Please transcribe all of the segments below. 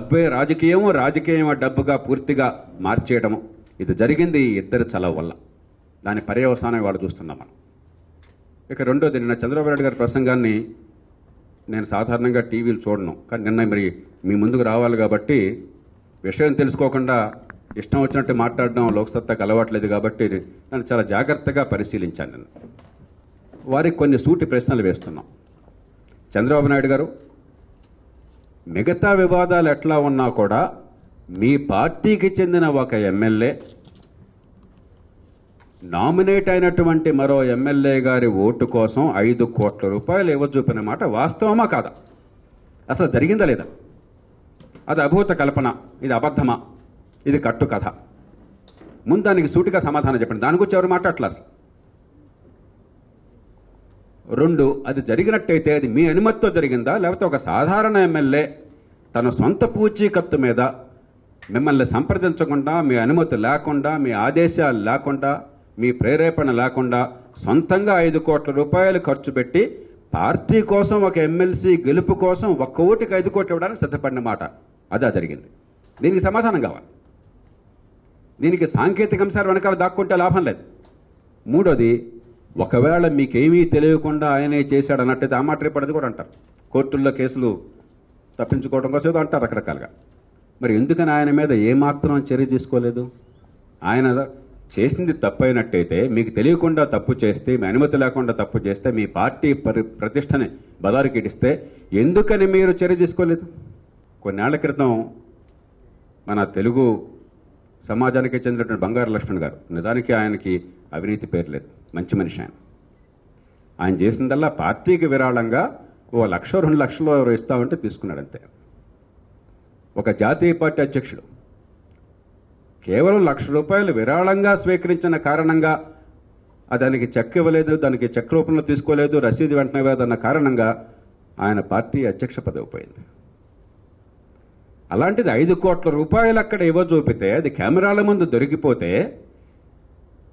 డబ్బే రాజకీయము, రాజకీయం డబ్బుగా పూర్తిగా మార్చేయడము, ఇది జరిగింది ఈ ఇద్దరు చలవ వల్ల. దాని పర్యవసానం వాళ్ళు చూస్తున్నాం మనం. ఇక రెండోది, నిన్న చంద్రబాబు నాయుడు గారి ప్రసంగాన్ని నేను సాధారణంగా టీవీలు చూడను, కానీ నిన్న మరి మీ ముందుకు రావాలి కాబట్టి విషయం తెలుసుకోకుండా ఇష్టం వచ్చినట్టు మాట్లాడడం లోక్సత్తాకు అలవాట్లేదు కాబట్టి నన్ను చాలా జాగ్రత్తగా పరిశీలించాను. నేను వారికి కొన్ని సూటి ప్రశ్నలు వేస్తున్నాం. చంద్రబాబు నాయుడు గారు, మిగతా వివాదాలు ఎట్లా ఉన్నా కూడా మీ పార్టీకి చెందిన ఒక ఎమ్మెల్యే నామినేట్ అయినటువంటి మరో ఎమ్మెల్యే గారి ఓటు కోసం 5 కోట్ల రూపాయలు ఇవ్వజూపిన మాట వాస్తవమా కాదా? అసలు జరిగిందా లేదా? అది అభూత కల్పన, ఇది అబద్ధమా, ఇది కట్టు కథ? ముందు దానికి సూటిగా సమాధానం చెప్పండి. దాని గురించి ఎవరు మాట్లాడట్లా అసలు. 2, అది జరిగినట్టయితే అది మీ అనుమతితో జరిగిందా, లేకపోతే ఒక సాధారణ ఎమ్మెల్యే తన సొంత పూచీకత్తు మీద మిమ్మల్ని సంప్రదించకుండా, మీ అనుమతి లేకుండా, మీ ఆదేశాలు లేకుండా, మీ ప్రేరేపణ లేకుండా సొంతంగా 5 కోట్ల రూపాయలు ఖర్చు పెట్టి పార్టీ కోసం, ఒక ఎమ్మెల్సీ గెలుపు కోసం 1 ఓటుకి 5 కోట్లు ఇవ్వడానికి సిద్ధపడిన మాట అదా జరిగింది? దీనికి సమాధానం కావాలి. దీనికి సాంకేతిక అంశాలు వెనకాల దాక్కుంటే లాభం లేదు. 3వది, ఒకవేళ మీకేమీ తెలియకుండా ఆయనే చేశాడు అన్నట్టయితే ఆ మాట రేపటిది కూడా అంటారు. కోర్టుల్లో కేసులు తప్పించుకోవడం కోసం ఏదో అంటారు రకరకాలుగా. మరి ఎందుకని ఆయన మీద ఏమాత్రం చర్య తీసుకోలేదు? ఆయన చేసింది తప్పైనట్టయితే, మీకు తెలియకుండా తప్పు చేస్తే, మీ అనుమతి లేకుండా తప్పు చేస్తే, మీ పార్టీ ప్రతిష్టని బదారికిడిస్తే ఎందుకని మీరు చర్య తీసుకోలేదు? కొన్నేళ్ల క్రితం మన తెలుగు సమాజానికి చెందినటువంటి బంగారు లక్ష్మణ్ గారు, నిజానికి ఆయనకి అవినీతి పేరు లేదు, మంచి మనిషి ఆయన చేసిందల్లా పార్టీకి విరాళంగా 1 లక్ష 2 లక్షలు ఎవరు ఇస్తామంటే తీసుకున్నాడు అంతే. ఒక జాతీయ పార్టీ అధ్యక్షుడు కేవలం 1 లక్ష రూపాయలు విరాళంగా స్వీకరించిన కారణంగా, దానికి చెక్ ఇవ్వలేదు, దానికి చెక్ రూపంలో తీసుకోలేదు, రసీదు వెంటనే ఇవ్వదన్న కారణంగా ఆయన పార్టీ అధ్యక్ష పదవి పోయింది. అలాంటిది 5 కోట్ల రూపాయలు అక్కడ ఇవ్వజూపితే, అది కెమెరాల ముందు దొరికిపోతే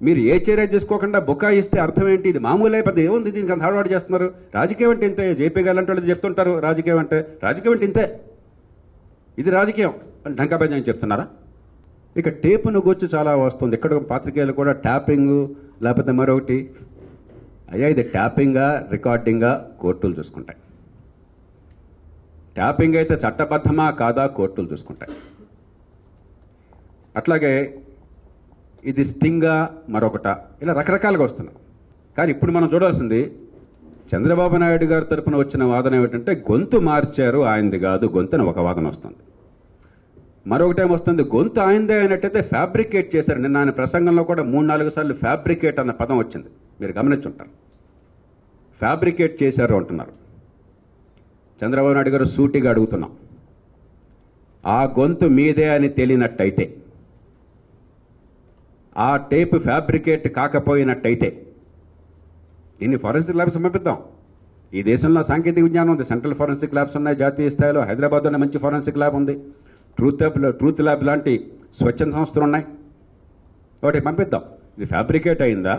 మీరు ఏ చర్య తీసుకోకుండా బుకాయిస్తే అర్థం ఏంటి? ఇది మామూలే, పెద్ద ఏముంది దీనికి అంత హార్డ్వాడ్ చేస్తున్నారు? రాజకీయం అంటే ఇంతే. జేపీ గారు అంటే వాళ్ళు చెప్తుంటారు రాజకీయం అంటే ఇంతే, ఇది రాజకీయం అని డంకాబేజం చెప్తున్నారా? ఇక టేపును గురించి చాలా వస్తుంది. ఇక్కడ పాత్రికేయులు కూడా ట్యాపింగ్ లేకపోతే మరొకటి. అయ్యా, ఇది ట్యాపింగా రికార్డింగా కోర్టులు చూసుకుంటాయి. ట్యాపింగ్ అయితే చట్టబద్ధమా కాదా కోర్టులు చూసుకుంటాయి. అట్లాగే ఇది స్టింగా మరొకట, ఇలా రకరకాలుగా వస్తున్నాయి. కానీ ఇప్పుడు మనం చూడాల్సింది, చంద్రబాబు నాయుడు గారి తరపున వచ్చిన వాదన ఏమిటంటే గొంతు మార్చారు, ఆయనది కాదు గొంతు అని ఒక వాదన వస్తుంది. మరొకటేమొస్తుంది, గొంతు ఆయనదే అయినట్టయితే ఫ్యాబ్రికేట్ చేశారు. నిన్న ఆయన ప్రసంగంలో కూడా 3-4 సార్లు ఫ్యాబ్రికేట్ అన్న పదం వచ్చింది, మీరు గమనించుంటారు. ఫ్యాబ్రికేట్ చేశారు అంటున్నారు. చంద్రబాబు నాయుడు గారు సూటిగా అడుగుతున్నాం, ఆ గొంతు మీదే అని తేలినట్టయితే, ఆ టేప్ ఫ్యాబ్రికేట్ కాకపోయినట్టయితే దీన్ని ఫోరెన్సిక్ ల్యాబ్స్ పంపిద్దాం. ఈ దేశంలో సాంకేతిక విజ్ఞానం ఉంది, సెంట్రల్ ఫోరెన్సిక్ ల్యాబ్స్ ఉన్నాయి జాతీయ స్థాయిలో. హైదరాబాద్లోనే మంచి ఫోరెన్సిక్ ల్యాబ్ ఉంది, ట్రూత్ ల్యాబ్ లాంటి స్వచ్ఛంద సంస్థలు ఉన్నాయి. ఒకటి పంపిద్దాం. ఇది ఫ్యాబ్రికేట్ అయిందా,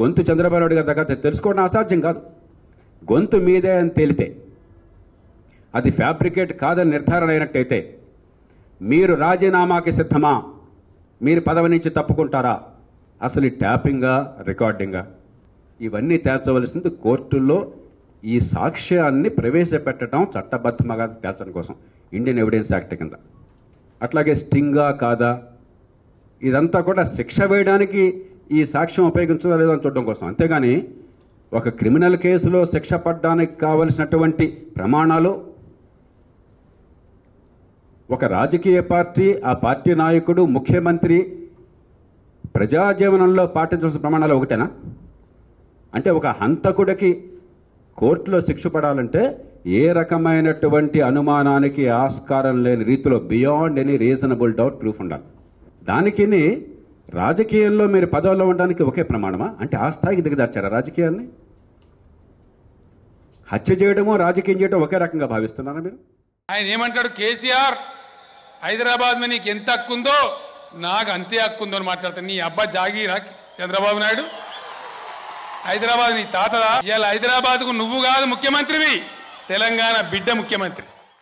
గొంతు చంద్రబాబు నాయుడు గారి దగ్గర తెలుసుకోవడం అసాధ్యం కాదు. గొంతు మీదే అని తేలితే, అది ఫ్యాబ్రికేట్ కాదని నిర్ధారణ అయినట్టయితే మీరు రాజీనామాకి సిద్ధమా? మీరు పదవి నుంచి తప్పుకుంటారా? అసలు ఈ ట్యాపింగా రికార్డింగా ఇవన్నీ తేల్చవలసింది కోర్టుల్లో. ఈ సాక్ష్యాన్ని ప్రవేశపెట్టడం చట్టబద్ధంగా తేల్చడం కోసం ఇండియన్ ఎవిడెన్స్ యాక్ట్ కింద. అట్లాగే స్టింగా కాదా, ఇదంతా కూడా శిక్ష వేయడానికి ఈ సాక్ష్యం ఉపయోగించదా లేదని చూడడం కోసం. అంతేగాని ఒక క్రిమినల్ కేసులో శిక్ష పడడానికి కావలసినటువంటి ప్రమాణాలు ఒక రాజకీయ పార్టీ, ఆ పార్టీ నాయకుడు, ముఖ్యమంత్రి ప్రజాజీవనంలో పాటించాల్సిన ప్రమాణాలు ఒకటేనా? అంటే ఒక హంతకుడికి కోర్టులో శిక్ష పడాలంటే ఏ రకమైనటువంటి అనుమానానికి ఆస్కారం లేని రీతిలో beyond any reasonable doubt proof ఉండాలి. దానికి రాజకీయాల్లో మీరు పదవిలో ఉండడానికి ఒకే ప్రమాణమా? అంటే ఆ స్థాయికి దిగజార్చారా రాజకీయాల్ని? హత్య చేయడమో రాజకీయం చేయడం ఒకే రకంగా భావిస్తున్నారా మీరు? ఆయన ఏమంటాడు, కేసీఆర్ హైదరాబాద్ మీద నీకు ఎంత హక్కు ఉందో నాకు అంతే హక్కు ఉందో అని మాట్లాడతాను. నీ అబ్బా జాగీరా చంద్రబాబు నాయుడు? హైదరాబాద్ నీ తాతదా? ఇవాళ హైదరాబాద్కు నువ్వు కాదు ముఖ్యమంత్రివి, తెలంగాణ బిడ్డ ముఖ్యమంత్రి.